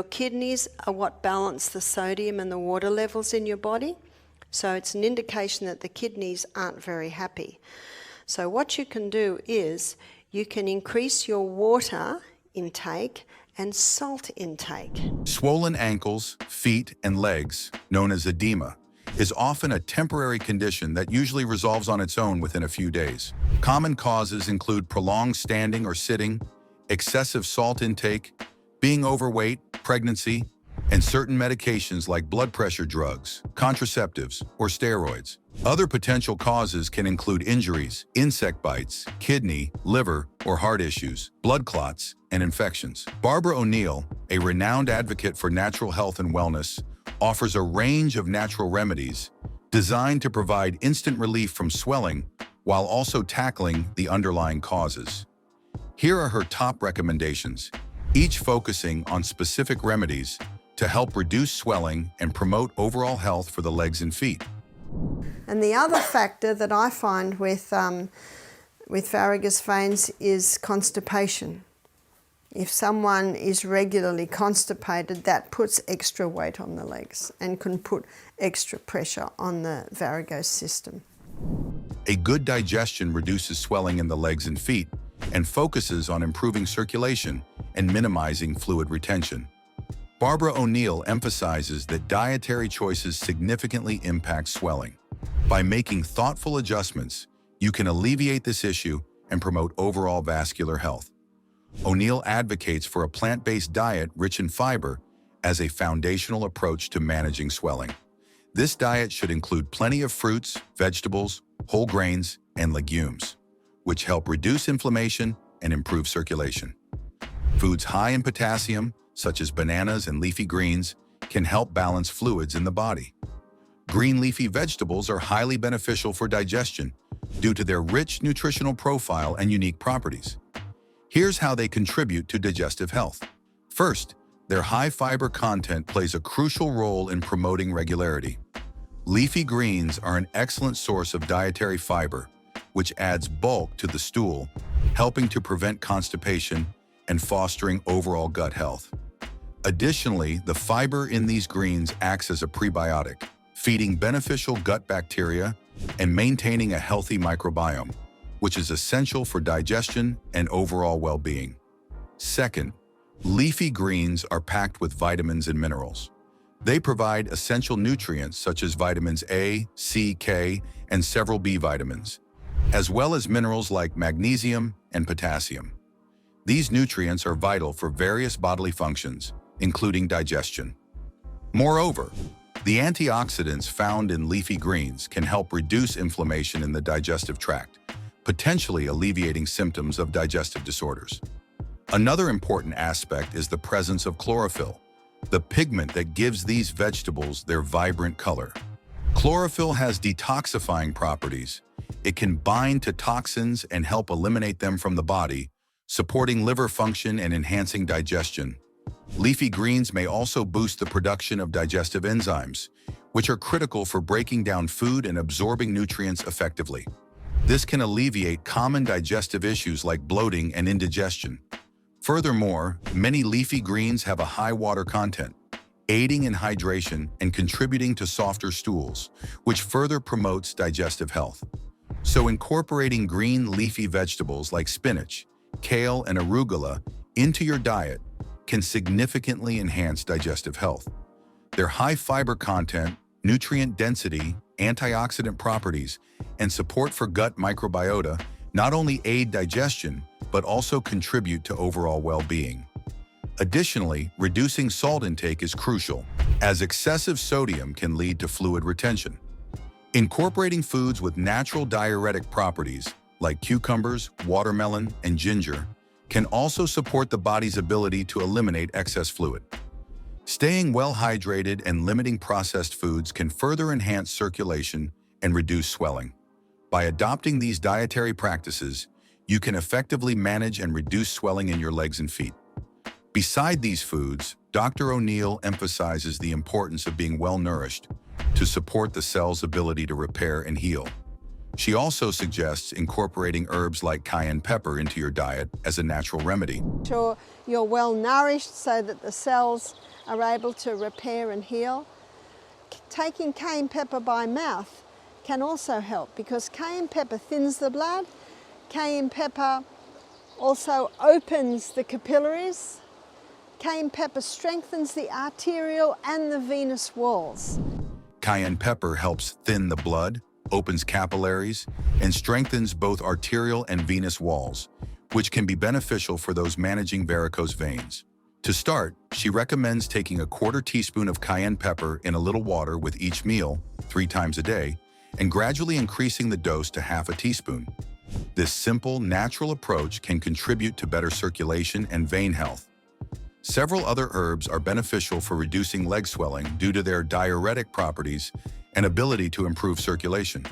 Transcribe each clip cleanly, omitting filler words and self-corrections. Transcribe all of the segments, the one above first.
kidneys are what balance the sodium and the water levels in your body. So it's an indication that the kidneys aren't very happy. So what you can do is you can increase your water intake and salt intake. Swollen ankles, feet, and legs, known as edema, is often a temporary condition that usually resolves on its own within a few days. Common causes include prolonged standing or sitting, excessive salt intake, being overweight, pregnancy, and certain medications like blood pressure drugs, contraceptives, or steroids. Other potential causes can include injuries, insect bites, kidney, liver, or heart issues, blood clots, and infections. Barbara O'Neill, a renowned advocate for natural health and wellness, offers a range of natural remedies designed to provide instant relief from swelling while also tackling the underlying causes. Here are her top recommendations, each focusing on specific remedies to help reduce swelling and promote overall health for the legs and feet. And the other factor that I find with varicose veins is constipation. If someone is regularly constipated, that puts extra weight on the legs and can put extra pressure on the varicose system. A good digestion reduces swelling in the legs and feet and focuses on improving circulation and minimizing fluid retention. Barbara O'Neill emphasizes that dietary choices significantly impact swelling. By making thoughtful adjustments, you can alleviate this issue and promote overall vascular health. O'Neill advocates for a plant-based diet rich in fiber as a foundational approach to managing swelling. This diet should include plenty of fruits, vegetables, whole grains, and legumes, which help reduce inflammation and improve circulation. Foods high in potassium, such as bananas and leafy greens, can help balance fluids in the body. Green leafy vegetables are highly beneficial for digestion due to their rich nutritional profile and unique properties. Here's how they contribute to digestive health. First, their high fiber content plays a crucial role in promoting regularity. Leafy greens are an excellent source of dietary fiber, which adds bulk to the stool, helping to prevent constipation and fostering overall gut health. Additionally, the fiber in these greens acts as a prebiotic, feeding beneficial gut bacteria and maintaining a healthy microbiome, which is essential for digestion and overall well-being. Second, leafy greens are packed with vitamins and minerals. They provide essential nutrients such as vitamins A, C, K, and several B vitamins, as well as minerals like magnesium and potassium. These nutrients are vital for various bodily functions, including digestion. Moreover, the antioxidants found in leafy greens can help reduce inflammation in the digestive tract, potentially alleviating symptoms of digestive disorders. Another important aspect is the presence of chlorophyll, the pigment that gives these vegetables their vibrant color. Chlorophyll has detoxifying properties. It can bind to toxins and help eliminate them from the body, supporting liver function and enhancing digestion. Leafy greens may also boost the production of digestive enzymes, which are critical for breaking down food and absorbing nutrients effectively. This can alleviate common digestive issues like bloating and indigestion. Furthermore, many leafy greens have a high water content, aiding in hydration and contributing to softer stools, which further promotes digestive health. So incorporating green leafy vegetables like spinach, kale, and arugula into your diet can significantly enhance digestive health. Their high fiber content, nutrient density, antioxidant properties, and support for gut microbiota not only aid digestion, but also contribute to overall well-being. Additionally, reducing salt intake is crucial, as excessive sodium can lead to fluid retention. Incorporating foods with natural diuretic properties, like cucumbers, watermelon, and ginger, can also support the body's ability to eliminate excess fluid. Staying well hydrated and limiting processed foods can further enhance circulation and reduce swelling. By adopting these dietary practices, you can effectively manage and reduce swelling in your legs and feet. Beside these foods, Dr. O'Neill emphasizes the importance of being well-nourished to support the cell's ability to repair and heal. She also suggests incorporating herbs like cayenne pepper into your diet as a natural remedy. Sure, you're well nourished so that the cells are able to repair and heal. Taking cayenne pepper by mouth can also help because cayenne pepper thins the blood. Cayenne pepper also opens the capillaries. Cayenne pepper strengthens the arterial and the venous walls. Cayenne pepper helps thin the blood, opens capillaries, and strengthens both arterial and venous walls, which can be beneficial for those managing varicose veins. To start, she recommends taking a quarter teaspoon of cayenne pepper in a little water with each meal, 3 times a day, and gradually increasing the dose to half a teaspoon. This simple, natural approach can contribute to better circulation and vein health. Several other herbs are beneficial for reducing leg swelling due to their diuretic properties and ability to improve circulation.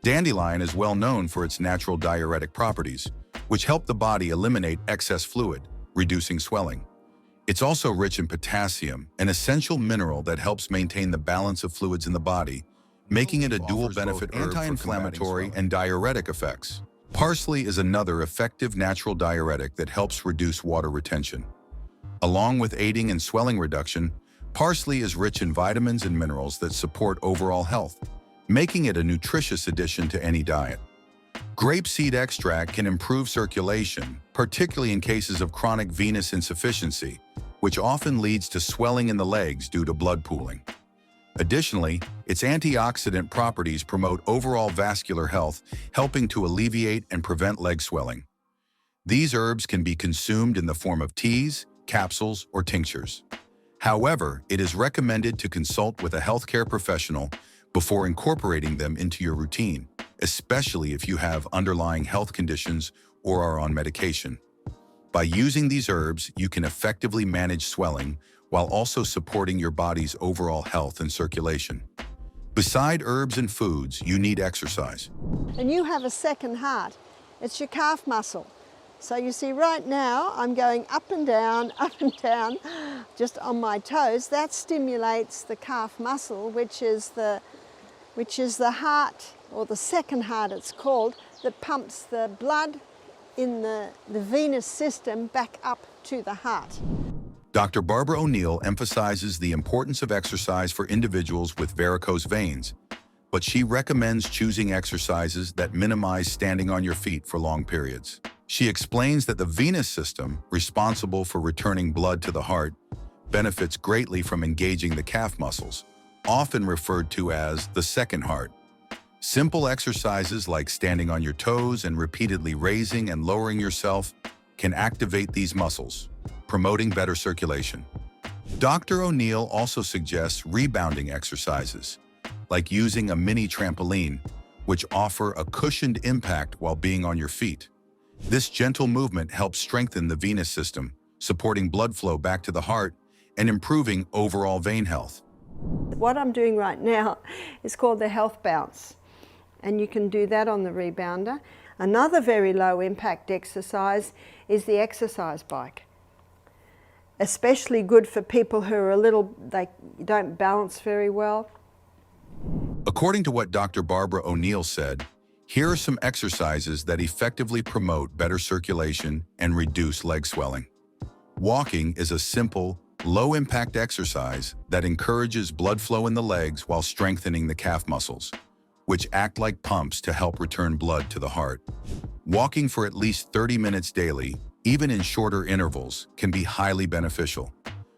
Dandelion is well known for its natural diuretic properties, which help the body eliminate excess fluid, reducing swelling. It's also rich in potassium, an essential mineral that helps maintain the balance of fluids in the body, making it a dual benefit anti-inflammatory and diuretic effects. Parsley is another effective natural diuretic that helps reduce water retention. Along with aiding in swelling reduction, parsley is rich in vitamins and minerals that support overall health, making it a nutritious addition to any diet. Grapeseed extract can improve circulation, particularly in cases of chronic venous insufficiency, which often leads to swelling in the legs due to blood pooling. Additionally, its antioxidant properties promote overall vascular health, helping to alleviate and prevent leg swelling. These herbs can be consumed in the form of teas, capsules, or tinctures. However, it is recommended to consult with a healthcare professional before incorporating them into your routine, especially if you have underlying health conditions or are on medication. By using these herbs, you can effectively manage swelling while also supporting your body's overall health and circulation. Beside herbs and foods, you need exercise. And you have a second heart. It's your calf muscle. So you see right now I'm going up and down, just on my toes. That stimulates the calf muscle, which is the heart, or the second heart it's called, that pumps the blood in the venous system back up to the heart. Dr. Barbara O'Neill emphasizes the importance of exercise for individuals with varicose veins, but she recommends choosing exercises that minimize standing on your feet for long periods. She explains that the venous system, responsible for returning blood to the heart, benefits greatly from engaging the calf muscles, often referred to as the second heart. Simple exercises like standing on your toes and repeatedly raising and lowering yourself can activate these muscles, promoting better circulation. Dr. O'Neill also suggests rebounding exercises, like using a mini trampoline, which offer a cushioned impact while being on your feet. This gentle movement helps strengthen the venous system, supporting blood flow back to the heart and improving overall vein health. What I'm doing right now is called the health bounce, and you can do that on the rebounder. Another very low impact exercise is the exercise bike. Especially good for people who are they don't balance very well. According to what Dr. Barbara O'Neill said, here are some exercises that effectively promote better circulation and reduce leg swelling. Walking is a simple, low-impact exercise that encourages blood flow in the legs while strengthening the calf muscles, which act like pumps to help return blood to the heart. Walking for at least 30 minutes daily, even in shorter intervals, can be highly beneficial.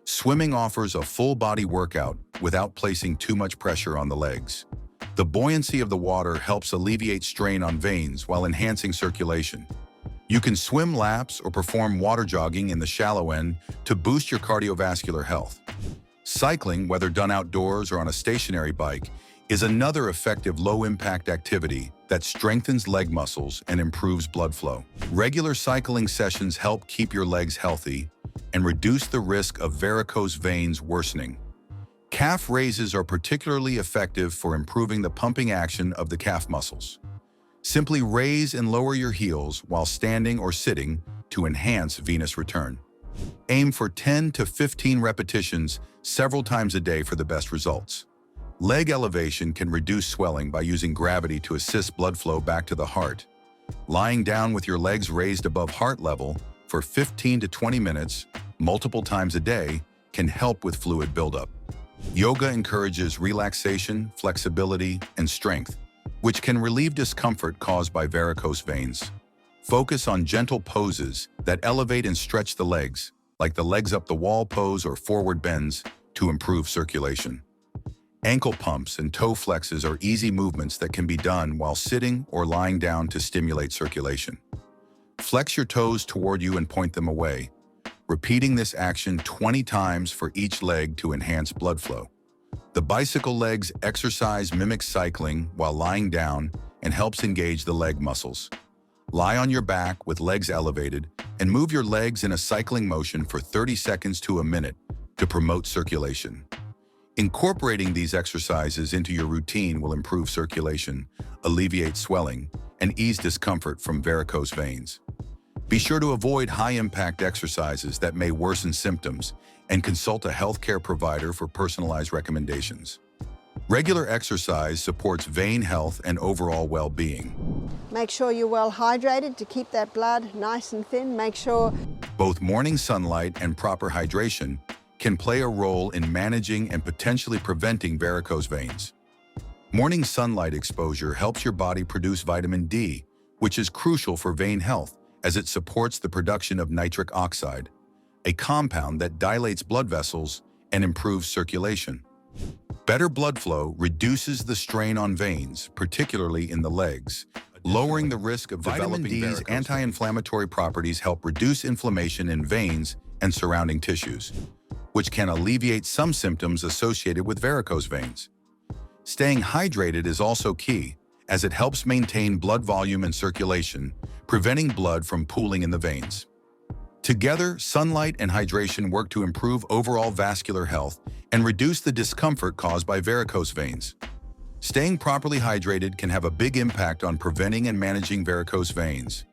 Swimming offers a full-body workout without placing too much pressure on the legs. The buoyancy of the water helps alleviate strain on veins while enhancing circulation. You can swim laps or perform water jogging in the shallow end to boost your cardiovascular health. Cycling, whether done outdoors or on a stationary bike, is another effective low-impact activity that strengthens leg muscles and improves blood flow. Regular cycling sessions help keep your legs healthy and reduce the risk of varicose veins worsening. Calf raises are particularly effective for improving the pumping action of the calf muscles. Simply raise and lower your heels while standing or sitting to enhance venous return. Aim for 10 to 15 repetitions several times a day for the best results. Leg elevation can reduce swelling by using gravity to assist blood flow back to the heart. Lying down with your legs raised above heart level for 15 to 20 minutes, multiple times a day, can help with fluid buildup. Yoga encourages relaxation, flexibility, and strength, which can relieve discomfort caused by varicose veins. Focus on gentle poses that elevate and stretch the legs, like the legs up the wall pose or forward bends, to improve circulation. Ankle pumps and toe flexes are easy movements that can be done while sitting or lying down to stimulate circulation. Flex your toes toward you and point them away, repeating this action 20 times for each leg to enhance blood flow. The bicycle legs exercise mimics cycling while lying down and helps engage the leg muscles. Lie on your back with legs elevated and move your legs in a cycling motion for 30 seconds to a minute to promote circulation. Incorporating these exercises into your routine will improve circulation, alleviate swelling, and ease discomfort from varicose veins. Be sure to avoid high-impact exercises that may worsen symptoms and consult a healthcare provider for personalized recommendations. Regular exercise supports vein health and overall well-being. Make sure you're well hydrated to keep that blood nice and thin. Make sure Both morning sunlight and proper hydration can play a role in managing and potentially preventing varicose veins. Morning sunlight exposure helps your body produce vitamin D, which is crucial for vein health as it supports the production of nitric oxide, a compound that dilates blood vessels and improves circulation. Better blood flow reduces the strain on veins, particularly in the legs, lowering the risk of developing varicose. Vitamin D's anti-inflammatory properties help reduce inflammation in veins and surrounding tissues, which can alleviate some symptoms associated with varicose veins. Staying hydrated is also key, as it helps maintain blood volume and circulation, preventing blood from pooling in the veins. Together, sunlight and hydration work to improve overall vascular health and reduce the discomfort caused by varicose veins. Staying properly hydrated can have a big impact on preventing and managing varicose veins.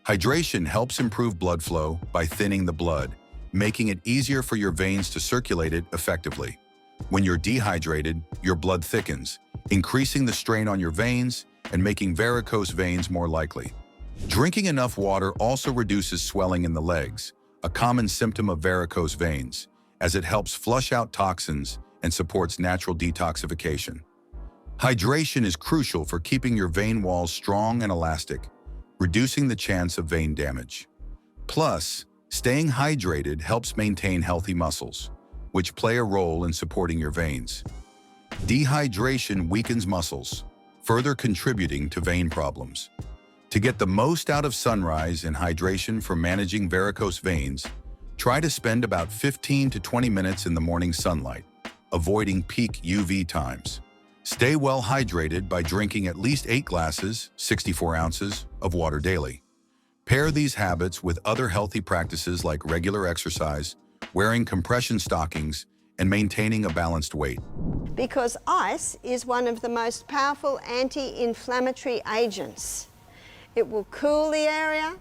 Hydration helps improve blood flow by thinning the blood, making it easier for your veins to circulate it effectively. When you're dehydrated, your blood thickens, increasing the strain on your veins and making varicose veins more likely. Drinking enough water also reduces swelling in the legs, a common symptom of varicose veins, as it helps flush out toxins and supports natural detoxification. Hydration is crucial for keeping your vein walls strong and elastic, reducing the chance of vein damage. Plus, staying hydrated helps maintain healthy muscles, which play a role in supporting your veins. Dehydration weakens muscles, further contributing to vein problems. To get the most out of sunrise and hydration for managing varicose veins, try to spend about 15 to 20 minutes in the morning sunlight, avoiding peak UV times. Stay well hydrated by drinking at least 8 glasses, 64 ounces, of water daily. Pair these habits with other healthy practices like regular exercise, wearing compression stockings, and maintaining a balanced weight. because ice is one of the most powerful anti-inflammatory agents. It will cool the area.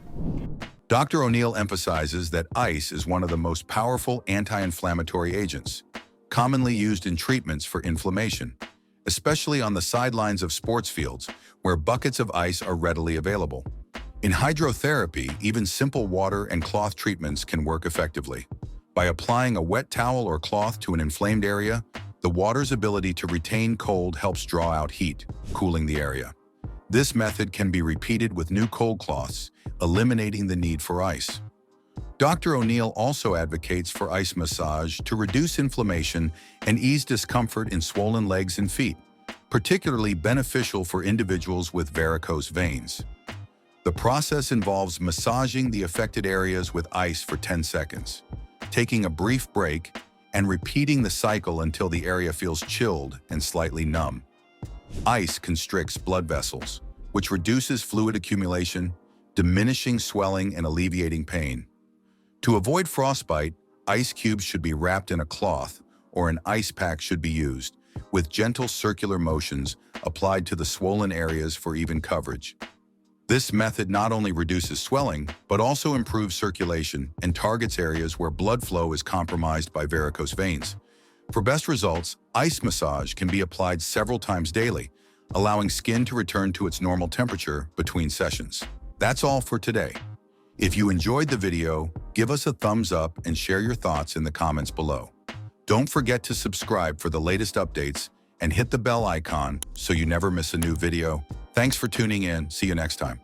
Dr. O'Neill emphasizes that ice is one of the most powerful anti-inflammatory agents, commonly used in treatments for inflammation, especially on the sidelines of sports fields where buckets of ice are readily available. In hydrotherapy, even simple water and cloth treatments can work effectively. By applying a wet towel or cloth to an inflamed area, the water's ability to retain cold helps draw out heat, cooling the area. This method can be repeated with new cold cloths, eliminating the need for ice. Dr. O'Neill also advocates for ice massage to reduce inflammation and ease discomfort in swollen legs and feet, particularly beneficial for individuals with varicose veins. The process involves massaging the affected areas with ice for 10 seconds, taking a brief break, and repeating the cycle until the area feels chilled and slightly numb. Ice constricts blood vessels, which reduces fluid accumulation, diminishing swelling and alleviating pain. To avoid frostbite, ice cubes should be wrapped in a cloth or an ice pack should be used, with gentle circular motions applied to the swollen areas for even coverage. This method not only reduces swelling, but also improves circulation and targets areas where blood flow is compromised by varicose veins. For best results, ice massage can be applied several times daily, allowing skin to return to its normal temperature between sessions. That's all for today. If you enjoyed the video, give us a thumbs up and share your thoughts in the comments below. Don't forget to subscribe for the latest updates and hit the bell icon so you never miss a new video. Thanks for tuning in. See you next time.